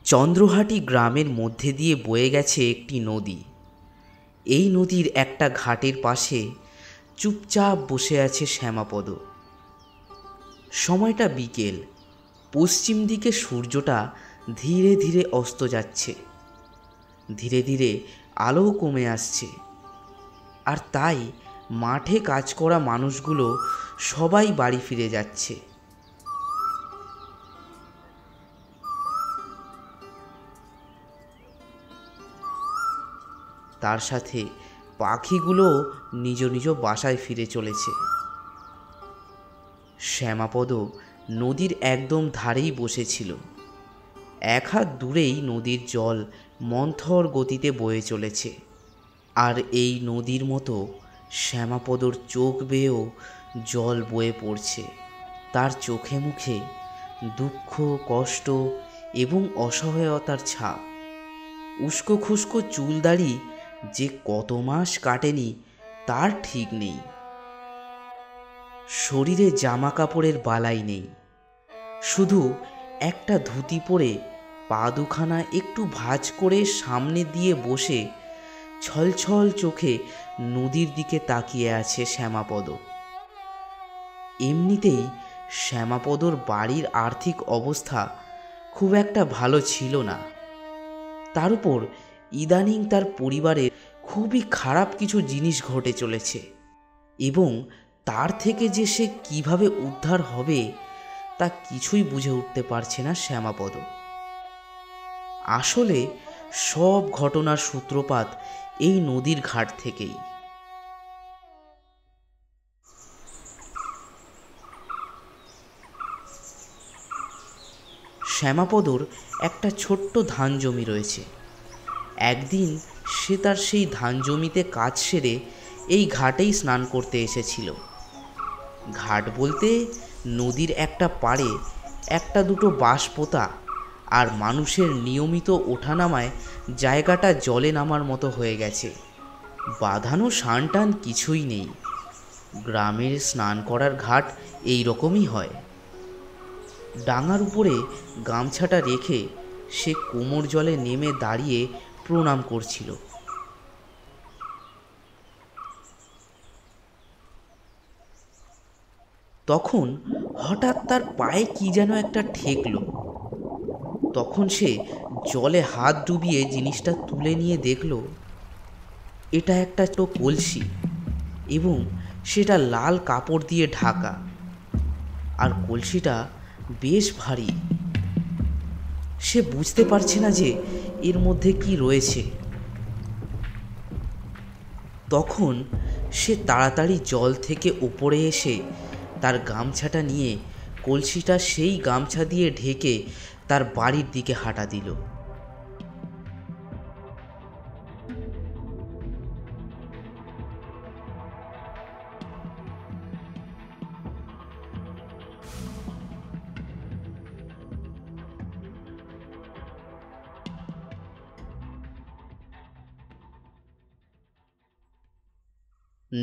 চন্দ্রহাটি গ্রামের মধ্যে দিয়ে বয়ে গেছে একটি নদী। এই নদীর একটা ঘাটের পাশে চুপচাপ বসে আছে শ্যামাপদ। সময়টা বিকেল, পশ্চিম দিকে সূর্যটা ধীরে ধীরে অস্ত যাচ্ছে, ধীরে ধীরে আলো কমে আসছে। আর তাই মাঠে কাজ করা মানুষগুলো সবাই বাড়ি ফিরে যাচ্ছে। তার সাথে পাখিগুলো নিজ নিজ বাসায় ফিরে চলেছে। শ্যামাপদ নদীর একদম ধারেই বসেছিল। এক হাত দূরেই নদীর জল মন্থর গতিতে বয়ে চলেছে। আর এই নদীর মতো শ্যামাপদর চোখ বেয়েও জল বয়ে পড়ছে। তার চোখে মুখে দুঃখ, কষ্ট এবং অসহায়তার ছাপ। উস্কো খুস্কো চুলদাড়ি যে কত মাস কাটেনি তার ঠিক নেই। শরীরে জামা কাপড়ের বালাই নেই, শুধু একটা ধুতি পরে পা দুখানা একটু ভাঁজ করে সামনে দিয়ে বসে ছলছল চোখে নদীর দিকে তাকিয়ে আছে শ্যামাপদ। এমনিতেই শ্যামাপদর বাড়ির আর্থিক অবস্থা খুব একটা ভালো ছিল না। তার উপর ইদানিং তার পরিবারের খুবই খারাপ কিছু জিনিস ঘটে চলেছে, এবং তার থেকে যে সে কিভাবে উদ্ধার হবে তা কিছুই বুঝে উঠতে পারছে না শ্যামাপদ। আসলে সব ঘটনার সূত্রপাত এই নদীর ঘাট থেকেই। শ্যামাপদর একটা ছোট্ট ধান জমি রয়েছে। একদিন সে তার সেই ধান জমিতে কাজ সেরে এই ঘাটেই স্নান করতে এসেছিল। ঘাট বলতে নদীর একটা পাড়ে একটা দুটো বাঁশ পোতা আর মানুষের নিয়মিত ওঠানামায় জায়গাটা জলে নামার মতো হয়ে গেছে। বাঁধানো সানটান কিছুই নেই। গ্রামের স্নান করার ঘাট এই রকমই হয়। ডাঙার উপরে গামছাটা রেখে সে কোমর জলে নেমে দাঁড়িয়ে প্রণাম করছিল। তখন হঠাৎ তার পায়ে কি যেন একটা ঠেকলো। তখন সে জলে হাত ডুবিয়ে জিনিসটা তুলে নিয়ে দেখল এটা একটা কলসি, এবং সেটা লাল কাপড় দিয়ে ঢাকা। আর কলসিটা বেশ ভারী। সে বুঝতে পারছে না যে এর মধ্যে কি রয়েছে। তখন সে তাড়াতাড়ি জল থেকে উপরে এসে তার গামছাটা নিয়ে কলসিটা সেই গামছা দিয়ে ঢেকে তার বাড়ির দিকে হাঁটা দিল।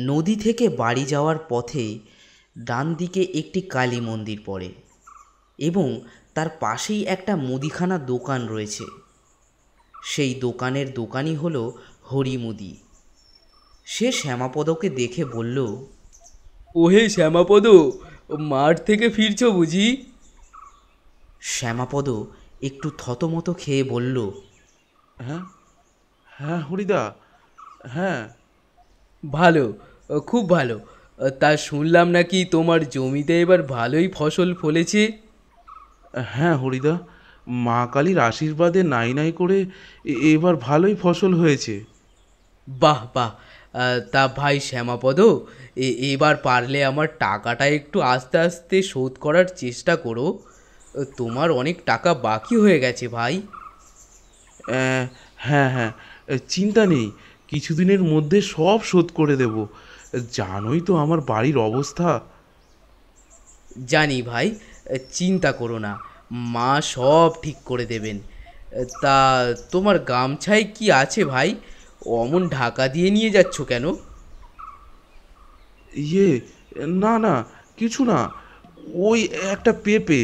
নদী থেকে বাড়ি যাওয়ার পথে ডান দিকে একটি কালী মন্দির পড়ে, এবং তার পাশেই একটা মুদিখানা দোকান রয়েছে। সেই দোকানের দোকানই হলো হরিমুদি। সে শ্যামাপদকে দেখে বলল, ওহে শ্যামাপদ, মাঠ থেকে ফিরছো বুঝি? শ্যামাপদ একটু থতমত খেয়ে বলল, হ্যাঁ হ্যাঁ হরিদা, হ্যাঁ। ভালো, খুব ভালো। তা শুনলাম নাকি তোমার জমিতে এবার ভালোই ফসল ফলেছে? হ্যাঁ হরিদা, মা কালীর আশীর্বাদে নাই নাই করে এবার ভালোই ফসল হয়েছে। বাহ বাহ। তা ভাই শ্যামাপদ, এবার পারলে আমার টাকাটা একটু আস্তে আস্তে শোধ করার চেষ্টা করো। তোমার অনেক টাকা বাকি হয়ে গেছে ভাই। হ্যাঁ হ্যাঁ, চিন্তা নেই, কিছুদিনের মধ্যে সব শোধ করে দেব। জানোই তো আমার বাড়ির অবস্থা। জানি ভাই, চিন্তা করো না, মা সব ঠিক করে দেবেন। তা তোমার গামছায় কি আছে ভাই? অমন ঢাকা দিয়ে নিয়ে যাচ্ছ কেন? ইয়ে, না না, কিছু না। ওই একটা পেঁপে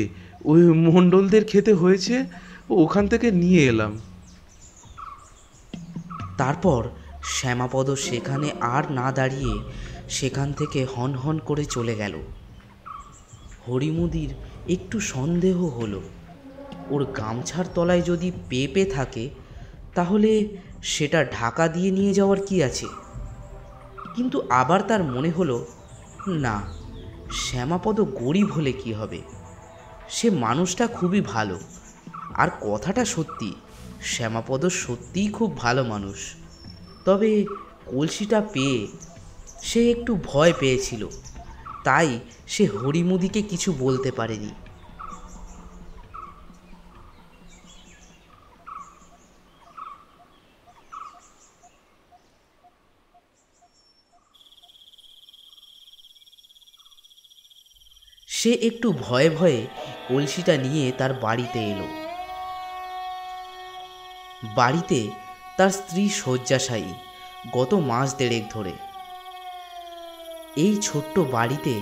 ওই মণ্ডলদের খেতে হয়েছে, ওখান থেকে নিয়ে এলাম। তারপর শ্যামাপদ সেখানে আর না দাঁড়িয়ে সেখান থেকে হন হন করে চলে গেল। হরিমুদির একটু সন্দেহ হলো, ওর গামছার তলায় যদি পেঁপে থাকে তাহলে সেটা ঢাকা দিয়ে নিয়ে যাওয়ার কি আছে। কিন্তু আবার তার মনে হলো, না, শ্যামাপদ গরিব হলে কি হবে, সে মানুষটা খুবই ভালো। আর কথাটা সত্যি, শ্যামাপদ সত্যিই খুব ভালো মানুষ। তবে কলসিটা পেয়ে সে একটু ভয় পেয়েছিল, তাই সে হরিমুদিকে কিছু বলতে পারেনি। সে একটু ভয়ে ভয়ে কলসিটা নিয়ে তার বাড়িতে এলো। বাড়িতে তার স্ত্রী শয্যাশায়ী, গত মাস দেড়েক ধরে। এই ছোট্ট বাড়িতে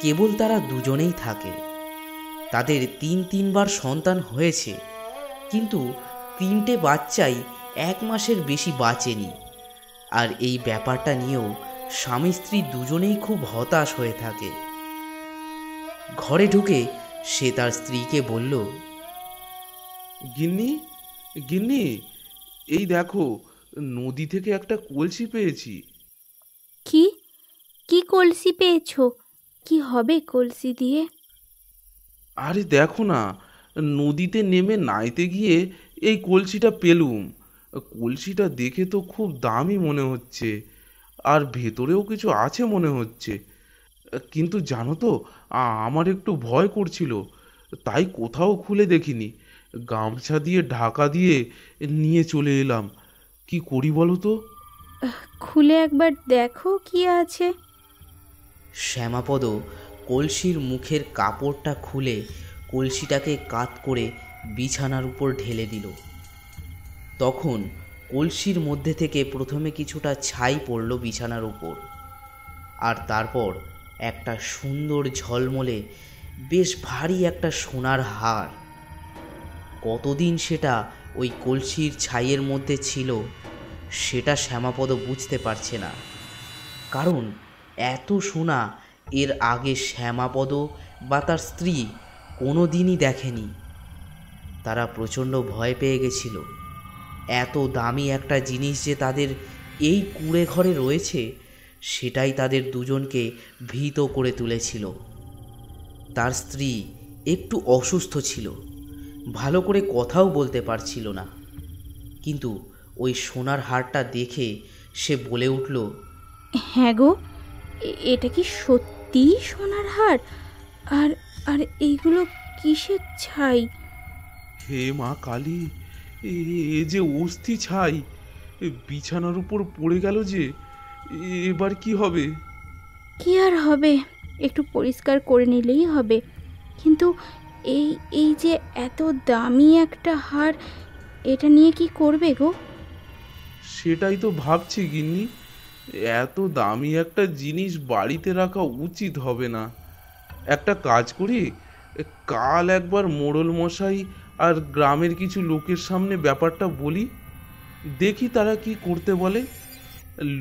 কেবল তারা দুজনেই থাকে। তাদের তিনবার সন্তান হয়েছে, কিন্তু 3টে বাচ্চাই 1 মাসের বেশি বাঁচেনি। আর এই ব্যাপারটা নিয়েও স্বামী স্ত্রী দুজনেই খুব হতাশ হয়ে থাকে। ঘরে ঢুকে সে তার স্ত্রীকে বলল, গিন্নি, গিন্নি, এই দেখো, নদী থেকে একটা কলসি পেয়েছি। কি কি কলসি পেয়েছো? কি হবে কলসি দিয়ে? আরে দেখো না, নদীতে নেমে নাইতে গিয়ে এই কলসিটা পেলুম। কলসিটা দেখে তো খুব দামি মনে হচ্ছে, আর ভেতরেও কিছু আছে মনে হচ্ছে। কিন্তু জানো তো, আমার একটু ভয় করছিল, তাই কোথাও খুলে দেখিনি। গামছা দিয়ে ঢাকা দিয়ে নিয়ে চলে এলাম। কি করি বলো তো? খুলে একবার দেখো কি আছে। শ্যামাপদ কলসির মুখের কাপড়টা খুলে কলসিটাকে কাত করে বিছানার উপর ঢেলে দিল। তখন কলসির মধ্যে থেকে প্রথমে কিছুটা ছাই পড়ল বিছানার উপর, আর তারপর একটা সুন্দর ঝলমলে বেশ ভারী একটা সোনার হার। কতদিন সেটা ওই কলসির ছাইয়ের মধ্যে ছিল সেটা শ্যামাপদ বুঝতে পারছে না, কারণ এত সোনা এর আগে শ্যামাপদ বা তার স্ত্রী কোনো দিনই দেখেনি। তারা প্রচণ্ড ভয় পেয়ে গেছিল। এত দামি একটা জিনিস যে তাদের এই কুঁড়ে ঘরে রয়েছে, সেটাই তাদের দুজনকে ভীত করে তুলেছিল। তার স্ত্রী একটু অসুস্থ ছিল, ভালো করে কথাও বলতে পারছিল না। কিন্তু ওই সোনার হারটা দেখে সে বলে উঠল, হ্যাঁ গো, এটা কি সত্যি সোনার হার? আর আর এইগুলো কিসের ছাই? হে মা কালী, এ এ যে অস্থি ছাই, বিছানার উপর পড়ে গেল যে। এবার কি হবে? কি আর হবে, একটু পরিষ্কার করে নিলেই হবে। কিন্তু এই এই যে এত দামি একটা হার, এটা নিয়ে কি করবে গো? সেটাই তো ভাবছি গিন্নি, এত দামি একটা জিনিস বাড়িতে রাখা উচিত হবে না। একটা কাজ করি, কাল একবার মোড়ল মশাই আর গ্রামের কিছু লোকের সামনে ব্যাপারটা বলি, দেখি তারা কি করতে বলে।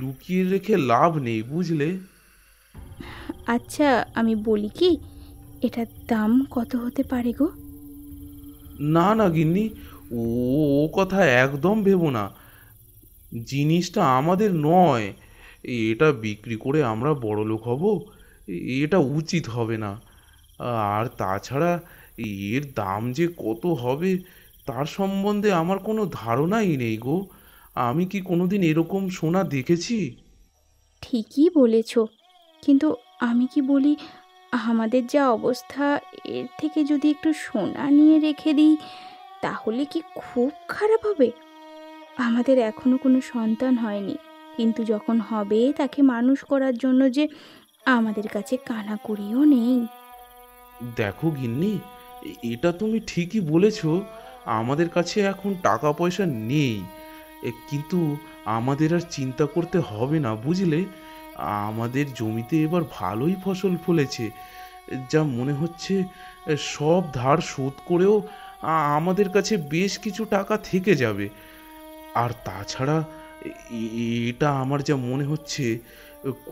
লুকিয়ে রেখে লাভ নেই, বুঝলে? আচ্ছা, আমি বলি কি, এটার দাম কত হতে পারে গো? না না গিন্নি, ও ও কথা একদম ভেবো না। জিনিসটা আমাদের নয়, এটা বিক্রি করে আমরা বড়লোক হব, এটা উচিত হবে না। আর তাছাড়া এর দাম যে কত হবে তার সম্বন্ধে আমার কোনো ধারণাই নেই গো। আমি কি কোনোদিন এরকম সোনা দেখেছি? ঠিকই বলেছ, কিন্তু আমি কি বলি, আমাদের যা অবস্থা, এর থেকে যদি একটু সোনা নিয়ে রেখে দিই তাহলে কি খুব খারাপ হবে? আমাদের এখনো কোনো সন্তান হয়নি, কিন্তু যখন হবে তাকে মানুষ করার জন্য যে আমাদের কাছে কানাকড়িও নেই। দেখো গিন্নি, এটা তুমি ঠিকই বলেছ, আমাদের কাছে এখন টাকা পয়সা নেই। কিন্তু আমাদের আর চিন্তা করতে হবে না, বুঝলে? আমাদের জমিতে এবার ভালোই ফসল ফলেছে, যা মনে হচ্ছে সব ধার শোধ করেও আমাদের কাছে বেশ কিছু টাকা থেকে যাবে। আর তাছাড়া এটা আমার যা মনে হচ্ছে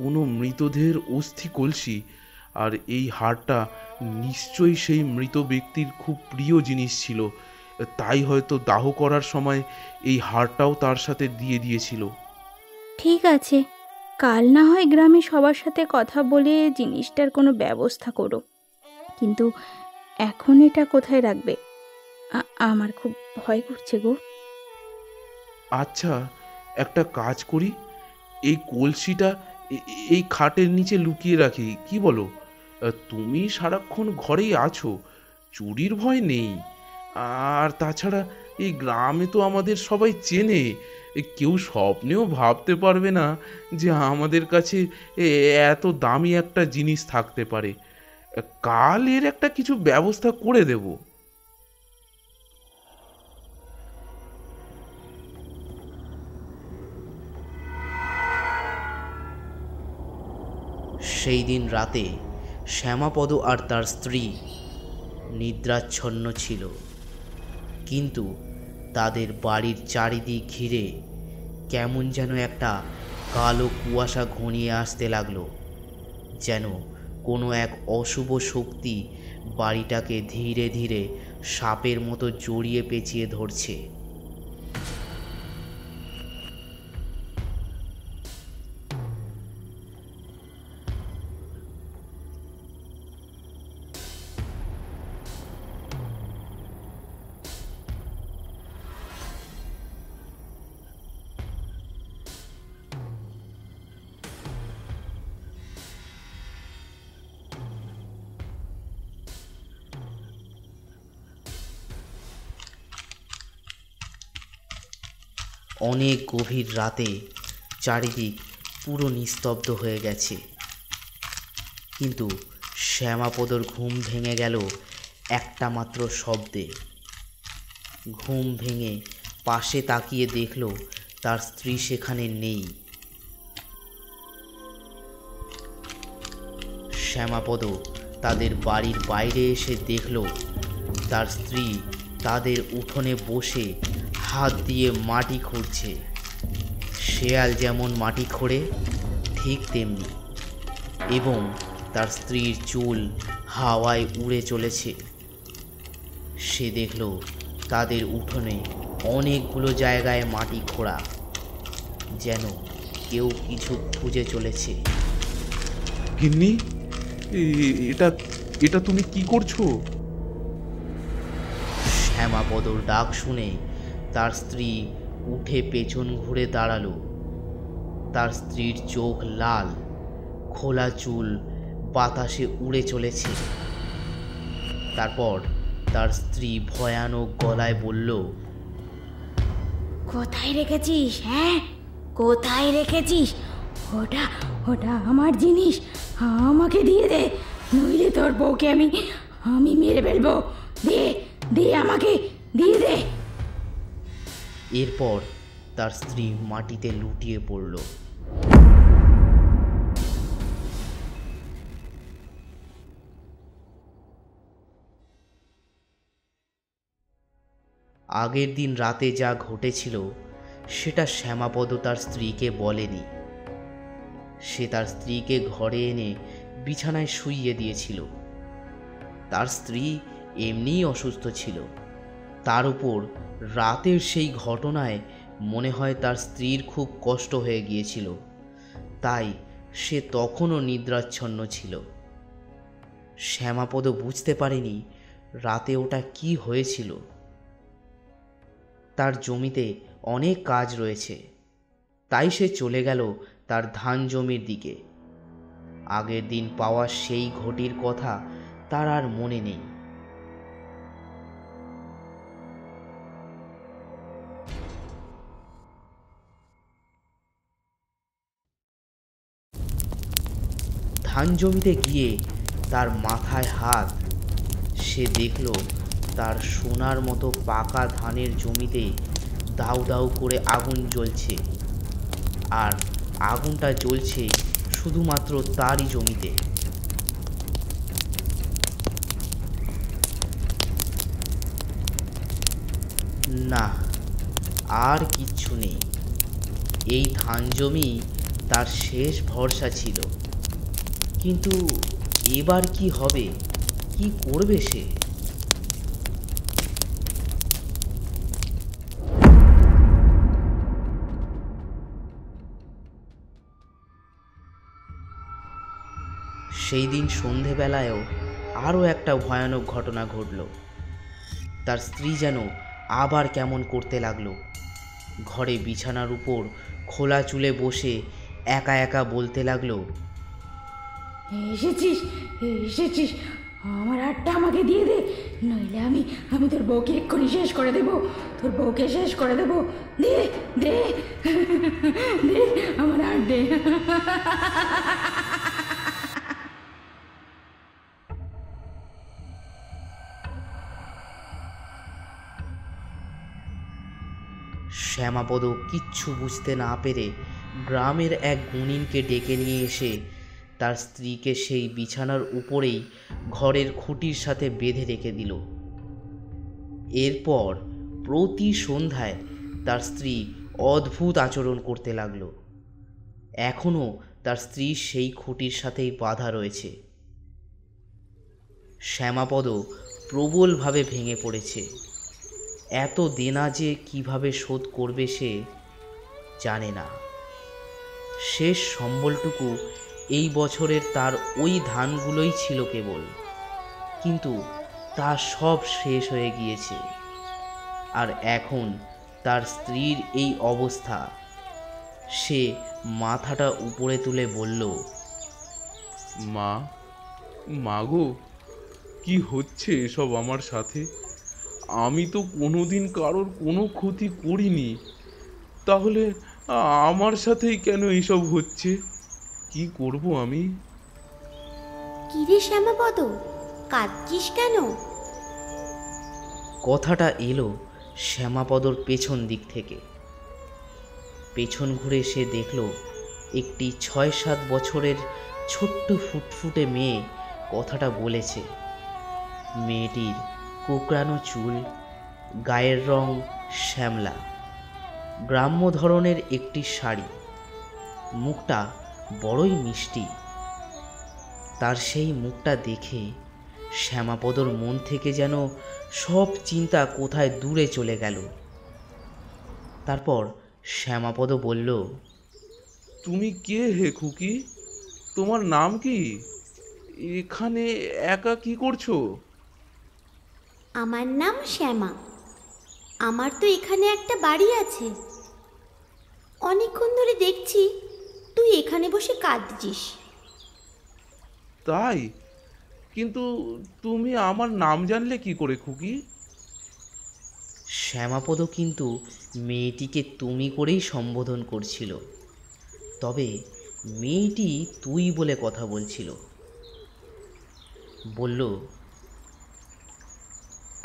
কোনো মৃতদেহের অস্থি কলসি, আর এই হারটা নিশ্চয়ই সেই মৃত ব্যক্তির খুব প্রিয় জিনিস ছিল, তাই হয়তো দাহ করার সময় এই হারটাও তার সাথে দিয়ে দিয়েছিল। ঠিক আছে, কাল না হয় গ্রামে সবার সাথে কথা বলে জিনিসটার কোনো ব্যবস্থা করো, কিন্তু এখন এটা কোথায় রাখবে? আমার খুব ভয় করছে গো। আচ্ছা, একটা কাজ করি, এই কলসিটা এই খাটের নিচে লুকিয়ে রাখি, কি বলো? তুমি সারাক্ষণ ঘরেই আছো, চুরির ভয় নেই। আর তাছাড়া এই গ্রামে তো আমাদের সবাই চেনে, কেউ স্বপ্নেও ভাবতে পারবে না যে আমাদের কাছে এত দামি একটা জিনিস থাকতে পারে। কাল এর একটা কিছু ব্যবস্থা করে দেব। সেই দিন রাতে শ্যামাপদ আর তার স্ত্রী নিদ্রাচ্ছন্ন ছিল, কিন্তু তাদের বাড়ির চারিদিক ঘিরে কেমন যেন একটা কালো কুয়াশা ঘনিয়ে আসতে লাগলো, যেন কোনো এক অশুভ শক্তি বাড়িটাকে ধীরে ধীরে সাপের মতো জড়িয়ে পেঁচিয়ে ধরছে। অনেক গভীর রাতে চারিদিক পুরো নিস্তব্ধ হয়ে গেছে, কিন্তু শ্যামাপদর ঘুম ভেঙে গেল একটা মাত্র শব্দে। ঘুম ভেঙে পাশে তাকিয়ে দেখল তার স্ত্রী সেখানে নেই। শ্যামাপদ তাদের বাড়ির বাইরে এসে দেখল তার স্ত্রী তাদের উঠোনে বসে হাত দিয়ে মাটি খুঁড়ছে। শেয়াল যেমন মাটি খোঁড়ে ঠিক তেমনি, এবং তার স্ত্রীর চুল হাওয়ায় উড়ে চলেছে। সে দেখল তাদের উঠোনে অনেকগুলো জায়গায় মাটি খোঁড়া, যেন কেউ কিছু খুঁজে চলেছে। গিন্নি, এটা এটা তুমি কি করছো? শ্যামাপদর ডাক শুনে তার স্ত্রী উঠে পেছন ঘুরে দাঁড়ালো। তার স্ত্রীর চোখ লাল, খোলা চুল বাতাসে উড়ে চলেছে। তারপর তার স্ত্রী ভয়ানক গলায় বলল, কোথায় রেখেছিস? হ্যাঁ, কোথায় রেখেছিস? ওটা ওটা আমার জিনিস, আমাকে দিয়ে দে, নইলে তোর বউকে আমি মেরে ফেলবো। দে দে, আমাকে দিয়ে দে। এরপর তার স্ত্রী মাটিতে লুটিয়ে পড়ল। আগের দিন রাতে যা ঘটেছিল সেটা শ্যামাপদ তার স্ত্রীকে বলেনি। সে তার স্ত্রীকে ঘরে এনে বিছানায় শুইয়ে দিয়েছিল। তার স্ত্রী এমনিই অসুস্থ ছিল, তার উপর রাতের সেই ঘটনায় মনে হয় তার স্ত্রীর খুব কষ্ট হয়ে গিয়েছিল, তাই সে তখনও নিদ্রাচ্ছন্ন ছিল। শ্যামাপদ বুঝতে পারেনি রাতে ওটা কি হয়েছিল। তার জমিতে অনেক কাজ রয়েছে, তাই সে চলে গেল তার ধান জমির দিকে। আগের দিন পাওয়া সেই ঘটির কথা তার আর মনে নেই। ধান জমিতে গিয়ে তার মাথায় হাত, সে দেখল তার সোনার মতো পাকা ধানের জমিতে দাউ দাউ করে আগুন জ্বলছে, আর আগুনটা জ্বলছে শুধুমাত্র তারই জমিতে। না, আর কিচ্ছু নেই। এই ধান জমি তার শেষ ভরসা ছিল, কিন্তু এবার কি হবে, কি করবে সে? সেই দিন সন্ধেবেলায়ও আরও একটা ভয়ানক ঘটনা ঘটল। তার স্ত্রী যেন আবার কেমন করতে লাগলো। ঘরে বিছানার উপর খোলা চুলে বসে একা একা বলতে লাগলো, এসেছিস এসেছিস, আমার হাতটা আমাকে দিয়ে দে, নইলে আমি আমি তোর বউকে এক্ষুনি শেষ করে দেবো, তোর বউকে শেষ করে দেবো। দে দে দে, আমার হাত দে। শ্যামাপদ কিচ্ছু বুঝতে না পেরে গ্রামের এক গুণিনকে ডেকে নিয়ে এসে তার স্ত্রীকে সেই বিছানার উপরেই ঘরের খুঁটির সাথে বেঁধে রেখে দিল। এরপর প্রতি সন্ধ্যায় তার স্ত্রী অদ্ভুত আচরণ করতে লাগলো। এখনও তার স্ত্রী সেই খুঁটির সাথেই বাঁধা রয়েছে। শ্যামাপদ প্রবলভাবে ভেঙে পড়েছে। এত দেনা যে কিভাবে শোধ করবে সে জানে না। শেষ সম্বলটুকু এই বছরের তার ওই ধানগুলোই ছিল কেবল, কিন্তু তা সব শেষ হয়ে গিয়েছে। আর এখন তার স্ত্রীর এই অবস্থা। সে মাথাটা উপরে তুলে বলল, মা, মাগো, কি হচ্ছে এসব আমার সাথে? আমি তো কোনোদিন কারোর কোনো ক্ষতি করিনি, তাহলে আমার সাথেই কেন এইসব হচ্ছে? কি করব আমি? কিরে শ্যামাপদ, কাঁদছিস কেন? কথাটা এলো শ্যামাপদর পেছন দিক থেকে। পেছন ঘুরে সে দেখল একটি ৬-৭ বছরের ছোট্ট ফুটফুটে মেয়ে কথাটা বলেছে। মেয়েটির কোঁকড়ানো চুল, গায়ের রং শ্যামলা, গ্রাম্য ধরনের একটি শাড়ি, মুখটা বড়ই মিষ্টি। তার সেই মুখটা দেখে শ্যামাপদর মন থেকে যেন সব চিন্তা কোথায় দূরে চলে গেল। তারপর শ্যামাপদ বলল, তুমি কে হে খুকি? তোমার নাম কি? এখানে একা কি করছো? আমার নাম শ্যামা। আমার তো এখানে একটা বাড়ি আছে। অনেকক্ষণ ধরে দেখছি তুই এখানে বসে কাঁদছিস। তাই? কিন্তু তুমি আমার নাম জানলে কি করে খুকি? শ্যামাপদ কিন্তু মেয়েটিকে তুমি করেই সম্বোধন করছিল, তবে মেয়েটি তুই বলে কথা বলছিল। বলল,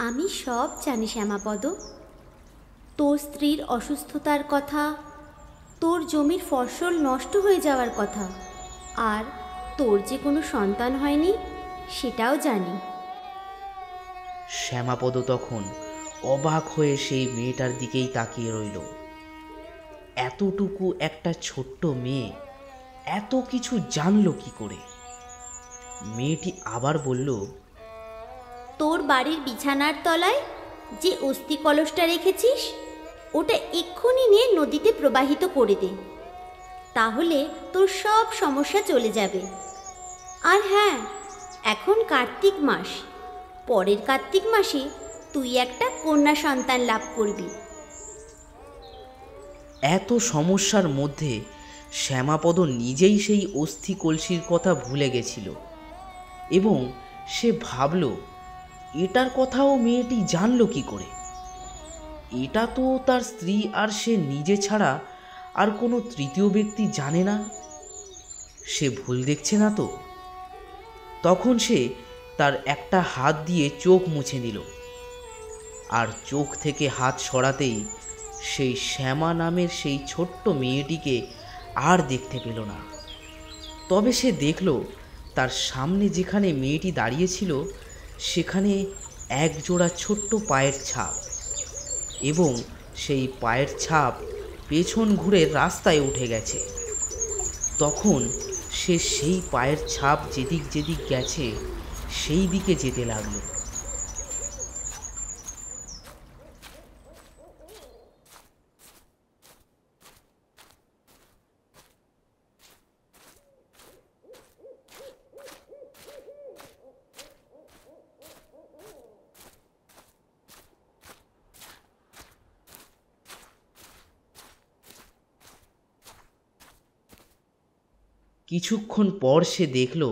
আমি সব জানি শ্যামাপদ। তোর স্ত্রীর অসুস্থতার কথা, তোর জমির ফসল নষ্ট হয়ে যাওয়ার কথা, আর তোর যে কোনো সন্তান হয়নি সেটাও জানি। শ্যামাপদ তখন অবাক হয়ে সেই মেয়েটার দিকেই তাকিয়ে রইল। এতটুকু একটা ছোট্ট মেয়ে এত কিছু জানলো কি করে? মেয়েটি আবার বলল, তোর বাড়ির বিছানার তলায় যে অস্থি কলসটা রেখেছিস ওটা এক্ষুনি নিয়ে নদীতে প্রবাহিত করে দে, তাহলে তোর সব সমস্যা চলে যাবে। আর হ্যাঁ, এখন কার্তিক মাস, পরের কার্তিক মাসে তুই একটা কন্যা সন্তান লাভ করবি। এত সমস্যার মধ্যে শ্যামাপদ নিজেই সেই অস্থি কলসির কথা ভুলে গেছিল এবং সে ভাবল, এটার কথাও মেয়েটি জানলো কি করে? এটা তো তার স্ত্রী আর সে নিজে ছাড়া আর কোনো তৃতীয় ব্যক্তি জানে না। সে ভুল দেখছে না তো? তখন সে তার একটা হাত দিয়ে চোখ মুছে নিল, আর চোখ থেকে হাত সরাতেই সেই শ্যামা নামের সেই ছোট্ট মেয়েটিকে আর দেখতে পেল না। তবে সে দেখল তার সামনে যেখানে মেয়েটি দাঁড়িয়েছিল সেখানে এক জোড়া ছোট্ট পায়ের ছাপ এবং সেই পায়ের ছাপ পেছন ঘুরে রাস্তায় উঠে গেছে। তখন সে সেই পায়ের ছাপ যেদিক যেদিক গেছে সেই দিকে যেতে লাগলো। কিছুক্ষণ পর সে দেখল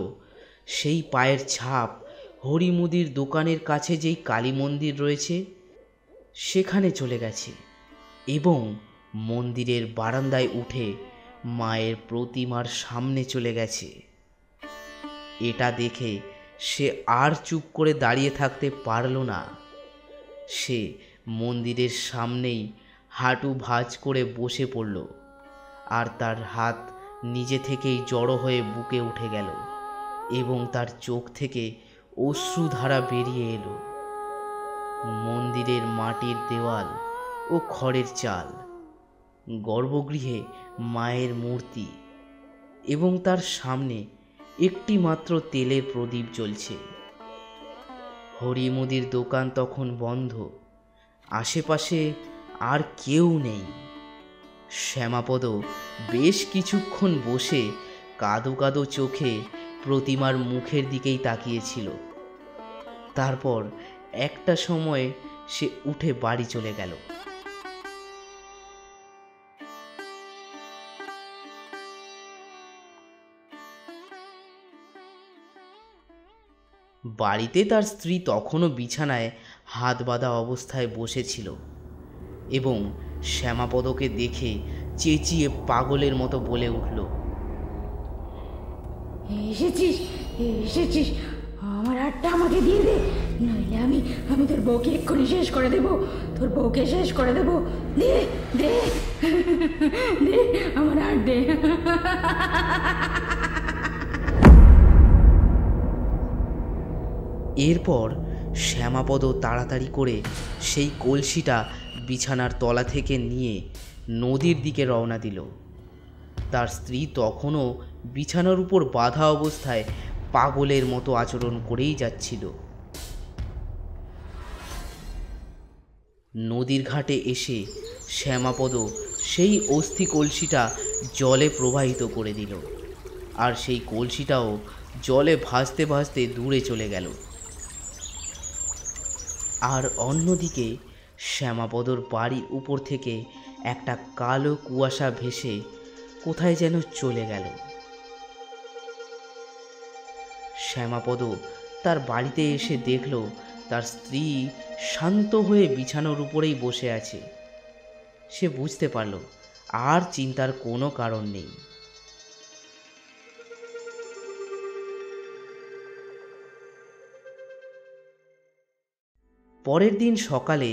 সেই পায়ের ছাপ হরিমুদির দোকানের কাছে যেই কালী মন্দির রয়েছে সেখানে চলে গেছে এবং মন্দিরের বারান্দায় উঠে মায়ের প্রতিমার সামনে চলে গেছে। এটা দেখে সে আর চুপ করে দাঁড়িয়ে থাকতে পারল না। সে মন্দিরের সামনেই হাঁটু ভাঁজ করে বসে পড়ল আর তার হাত নিজে থেকেই জড়ো হয়ে বুকে উঠে গেল এবং তার চোখ থেকে অশ্রুধারা বেরিয়ে এলো। মন্দিরের মাটির দেওয়াল ও খড়ের চাল, গর্ভগৃহে মায়ের মূর্তি এবং তার সামনে একটি মাত্র তেলের প্রদীপ জ্বলছে। হরিমুদির দোকান তখন বন্ধ, আশেপাশে আর কেউ নেই। শ্যামাপদ বেশ কিছুক্ষণ বসে কাঁদো কাঁদো চোখে প্রতিমার মুখের দিকেই তাকিয়েছিল। তারপর একটা সময় সে উঠে বাড়ি চলে গেল। বাড়িতে তার স্ত্রী তখনও বিছানায় হাত বাঁধা অবস্থায় বসেছিল এবং শ্যামাপদকে দেখে চেঁচিয়ে পাগলের মতো বলে উঠল, এসেছিস এসেছিস, আমার হাতটা আমাকে দিয়ে দে, নইলে আমি আমি তোর বউকে এক্ষুনি শেষ করে দেবো, তোর বউকে শেষ করে দেবো, দে দে দে আমার হাত দে। এরপর শ্যামাপদ তাড়াতাড়ি করে সেই কলসিটা বিছানার তলা থেকে নিয়ে নদীর দিকে রওনা দিল। তার স্ত্রী তখনও বিছানার উপর বাঁধা অবস্থায় পাগলের মতো আচরণ করেই যাচ্ছিল। নদীর ঘাটে এসে শ্যামাপদ সেই অস্থি কলসিটা জলে প্রবাহিত করে দিল আর সেই কলসিটাও জলে ভাসতে ভাসতে দূরে চলে গেল। আর অন্যদিকে শ্যামাপদর বাড়ির উপর থেকে একটা কালো কুয়াশা ভেসে কোথায় যেন চলে গেল। শ্যামাপদ তার বাড়িতে এসে দেখল তার স্ত্রী শান্ত হয়ে বিছানার উপরেই বসে আছে। সে বুঝতে পারল আর চিন্তার কোনো কারণ নেই। পরের দিন সকালে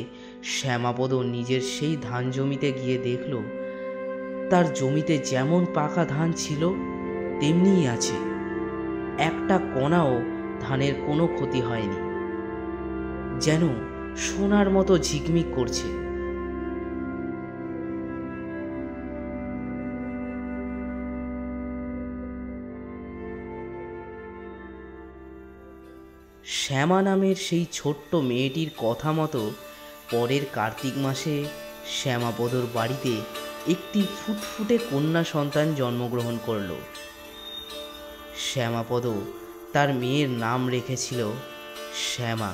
শ্যামাপদ নিজের সেই ধান জমিতে গিয়ে দেখল তার জমিতে যেমন পাকা ধান ছিল তেমনিই আছে, একটা কণাও ধানের কোনো ক্ষতি হয়নি, যেন সোনার মতো ঝিকমিক করছে। শ্যামা নামের সেই ছোট্ট মেয়েটির কথা মতো পরের কার্তিক মাসে শ্যামাপদর বাড়িতে একটি ফুটফুটে কন্যা সন্তান জন্মগ্রহণ করল। শ্যামাপদ তার মেয়ের নাম রেখেছিল শ্যামা।